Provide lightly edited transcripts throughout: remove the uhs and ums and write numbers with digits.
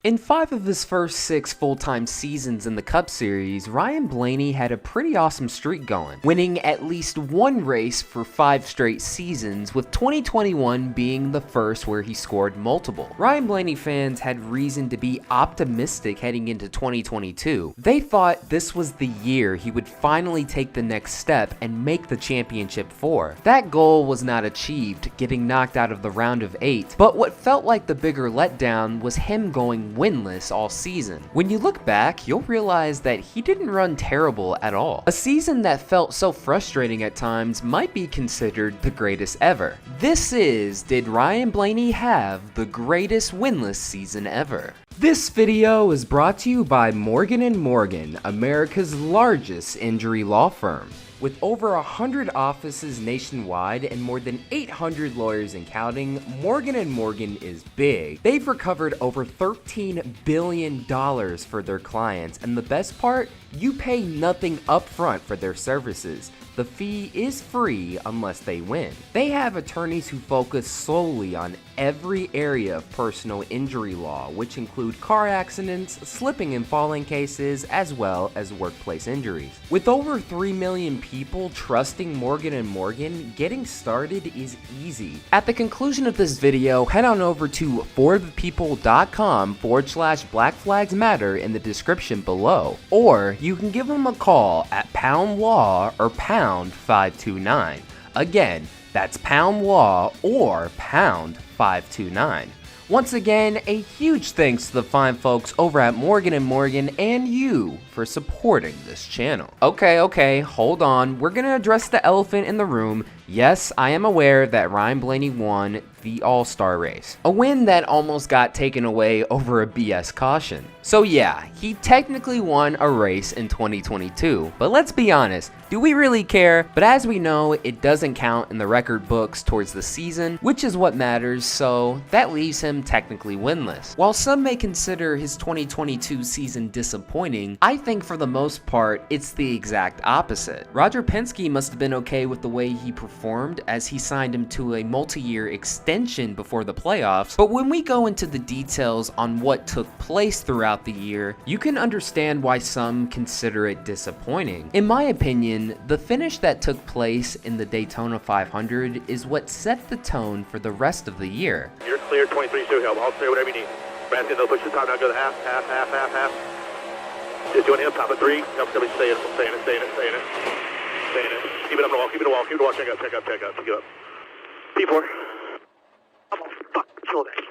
In 5 of his first 6 full-time seasons in the Cup Series, Ryan Blaney had a pretty awesome streak going, winning at least one race for 5 straight seasons, with 2021 being the first where he scored multiple. Ryan Blaney fans had reason to be optimistic heading into 2022. They thought this was the year he would finally take the next step and make the championship 4. That goal was not achieved, getting knocked out of the round of 8, but what felt like the bigger letdown was him going winless all season. When you look back, you'll realize that he didn't run terrible at all. A season that felt so frustrating at times might be considered the greatest ever. This is, did Ryan Blaney have the greatest winless season ever? This video is brought to you by Morgan & Morgan, America's largest injury law firm. With over 100 offices nationwide and more than 800 lawyers and counting, Morgan & Morgan is big. They've recovered over $13 billion for their clients, and the best part? You pay nothing upfront for their services. The fee is free unless they win. They have attorneys who focus solely on every area of personal injury law, which include car accidents, slipping and falling cases, as well as workplace injuries. With over 3 million people trusting Morgan & Morgan, getting started is easy. At the conclusion of this video, head on over to forthepeople.com/Black Flags Matter in the description below, or you can give them a call at Pound Law or Pound 529. Again, that's Pound Law or Pound 529. Once again, a huge thanks to the fine folks over at Morgan & Morgan and you for supporting this channel. Okay, hold on. We're gonna address the elephant in the room. Yes, I am aware that Ryan Blaney won the All-Star race, a win that almost got taken away over a BS caution. So yeah, he technically won a race in 2022, but let's be honest, do we really care? But as we know, it doesn't count in the record books towards the season, which is what matters, so that leaves him technically winless. While some may consider his 2022 season disappointing, I think for the most part, it's the exact opposite. Roger Penske must have been okay with the way he performed, as he signed him to a multi-year extension before the playoffs, but when we go into the details on what took place throughout the year, you can understand why some consider it disappointing. In my opinion, the finish that took place in the Daytona 500 is what set the tone for the rest of the year. You're clear, 23 show help. I'll clear whatever you need. Brad's gonna push the top, now go to half. Just doing him, top of 3. Help somebody stay in it. Keep it up the wall, keep it a wall, check up. P4. I'm gonna fuck kill that shit.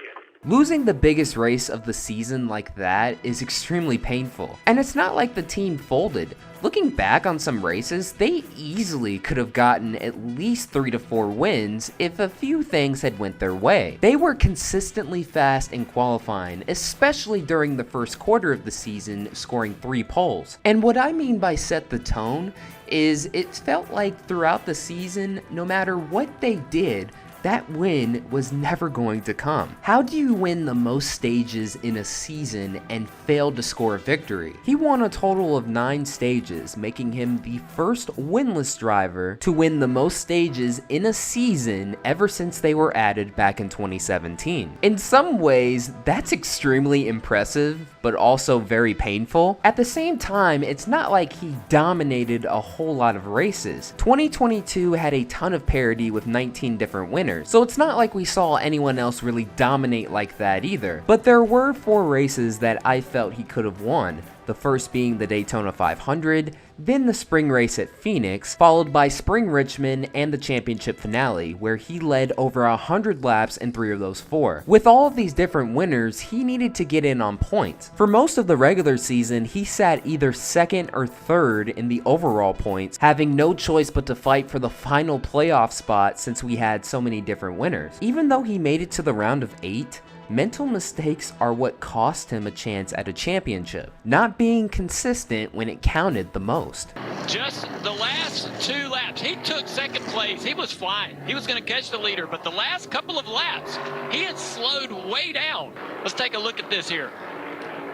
Losing the biggest race of the season like that is extremely painful, and it's not like the team folded. Looking back on some races, they easily could have gotten at least 3 to 4 wins if a few things had went their way. They were consistently fast in qualifying, especially during the first quarter of the season, scoring 3 poles. And what I mean by set the tone is it felt like throughout the season, no matter what they did, that win was never going to come. How do you win the most stages in a season and fail to score a victory? He won a total of 9 stages, making him the first winless driver to win the most stages in a season ever since they were added back in 2017. In some ways, that's extremely impressive, but also very painful. At the same time, it's not like he dominated a whole lot of races. 2022 had a ton of parity with 19 different winners, so it's not like we saw anyone else really dominate like that either. But there were 4 races that I felt he could have won. The first being the Daytona 500, then the spring race at Phoenix, followed by Spring Richmond and the championship finale, where he led over 100 laps in 3 of those 4. With all of these different winners, he needed to get in on points. For most of the regular season, he sat either 2nd or 3rd in the overall points, having no choice but to fight for the final playoff spot since we had so many different winners. Even though he made it to the round of 8, mental mistakes are what cost him a chance at a championship, not being consistent when it counted the most. Just the last 2 laps, he took 2nd place. He was flying. He was going to catch the leader, but the last couple of laps, he had slowed way down. Let's take a look at this here.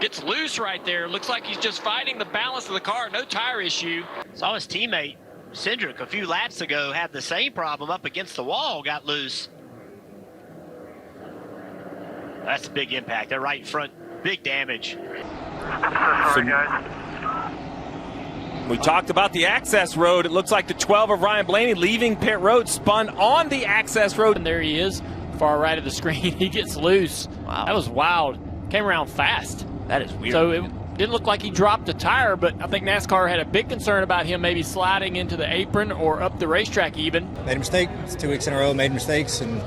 Gets loose right there. Looks like he's just fighting the balance of the car. No tire issue. Saw his teammate, Cindric, a few laps ago, had the same problem up against the wall, got loose. That's a big impact. That right front big damage. We talked about the access road. It looks like the 12 of Ryan Blaney leaving pit road, spun on the access road. And there he is, far right of the screen. He gets loose. Wow. That was wild. Came around fast. That is weird. So it didn't look like he dropped a tire, but I think NASCAR had a big concern about him maybe sliding into the apron or up the racetrack even. Made a mistake. It's 2 weeks in a row, made mistakes, and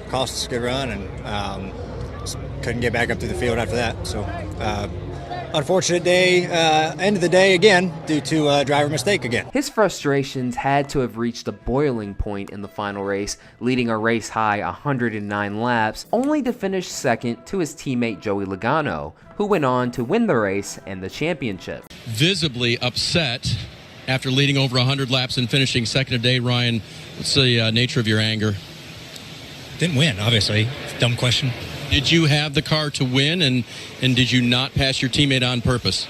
cost us a good run, and just couldn't get back up to the field after that. So, unfortunate day, end of the day again, due to driver mistake again. His frustrations had to have reached a boiling point in the final race, leading a race high 109 laps, only to finish second to his teammate Joey Logano, who went on to win the race and the championship. Visibly upset after leading over 100 laps and finishing second today. Ryan, what's the nature of your anger? Didn't win, obviously. Dumb question. Did you have the car to win, and did you not pass your teammate on purpose?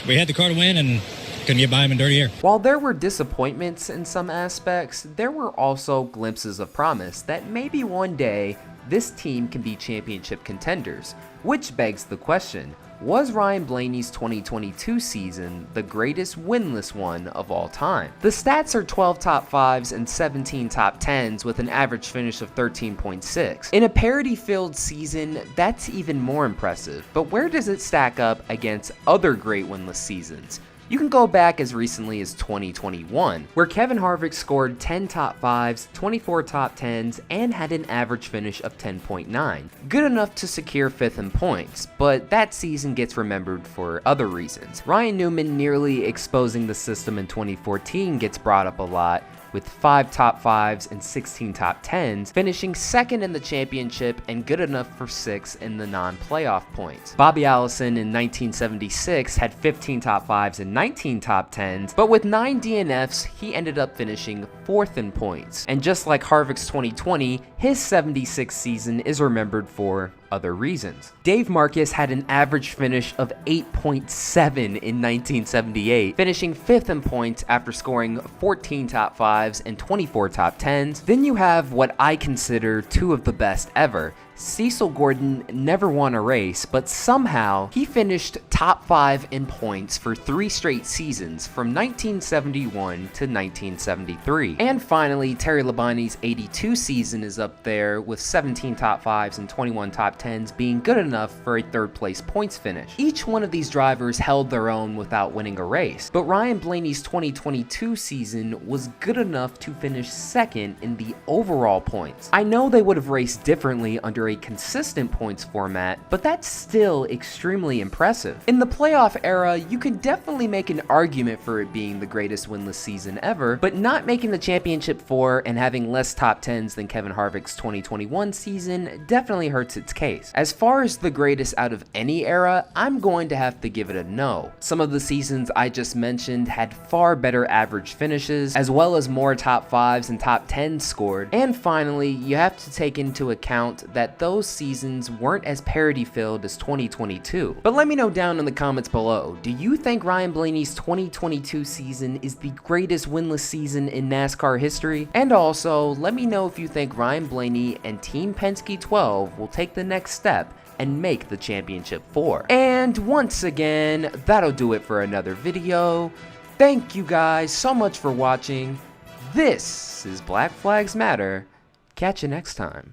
We had the car to win and couldn't get by him in dirty air. While there were disappointments in some aspects, there were also glimpses of promise that maybe one day this team can be championship contenders, which begs the question, was Ryan Blaney's 2022 season the greatest winless one of all time? The stats are 12 top 5s and 17 top 10s with an average finish of 13.6. In a parity-filled season, that's even more impressive, but where does it stack up against other great winless seasons? You can go back as recently as 2021, where Kevin Harvick scored 10 top 5s, 24 top 10s, and had an average finish of 10.9. Good enough to secure 5th in points, but that season gets remembered for other reasons. Ryan Newman nearly exposing the system in 2014 gets brought up a lot, with 5 top 5s and 16 top 10s, finishing second in the championship and good enough for 6th in the non-playoff points. Bobby Allison in 1976 had 15 top 5s and 19 top 10s, but with 9 DNFs, he ended up finishing 4th in points. And just like Harvick's 2020, his 76 season is remembered for other reasons. Dave Marcus had an average finish of 8.7 in 1978, finishing 5th in points after scoring 14 top 5s and 24 top 10s. Then you have what I consider 2 of the best ever. Cecil Gordon never won a race, but somehow he finished top 5 in points for 3 straight seasons from 1971 to 1973. And finally, Terry Labonte's 82 season is up there with 17 top 5s and 21 top 10s being good enough for a 3rd place points finish. Each one of these drivers held their own without winning a race, but Ryan Blaney's 2022 season was good enough to finish 2nd in the overall points. I know they would have raced differently under a consistent points format, but that's still extremely impressive. In the playoff era, you can definitely make an argument for it being the greatest winless season ever, but not making the championship 4 and having less top 10s than Kevin Harvick's 2021 season definitely hurts its case. As far as the greatest out of any era, I'm going to have to give it a no. Some of the seasons I just mentioned had far better average finishes, as well as more top 5s and top 10s scored. And finally, you have to take into account that those seasons weren't as parity-filled as 2022. But let me know down in the comments below, do you think Ryan Blaney's 2022 season is the greatest winless season in NASCAR history? And also, let me know if you think Ryan Blaney and Team Penske 12 will take the next step and make the championship 4. And once again, that'll do it for another video. Thank you guys so much for watching. This is Black Flags Matter. Catch you next time.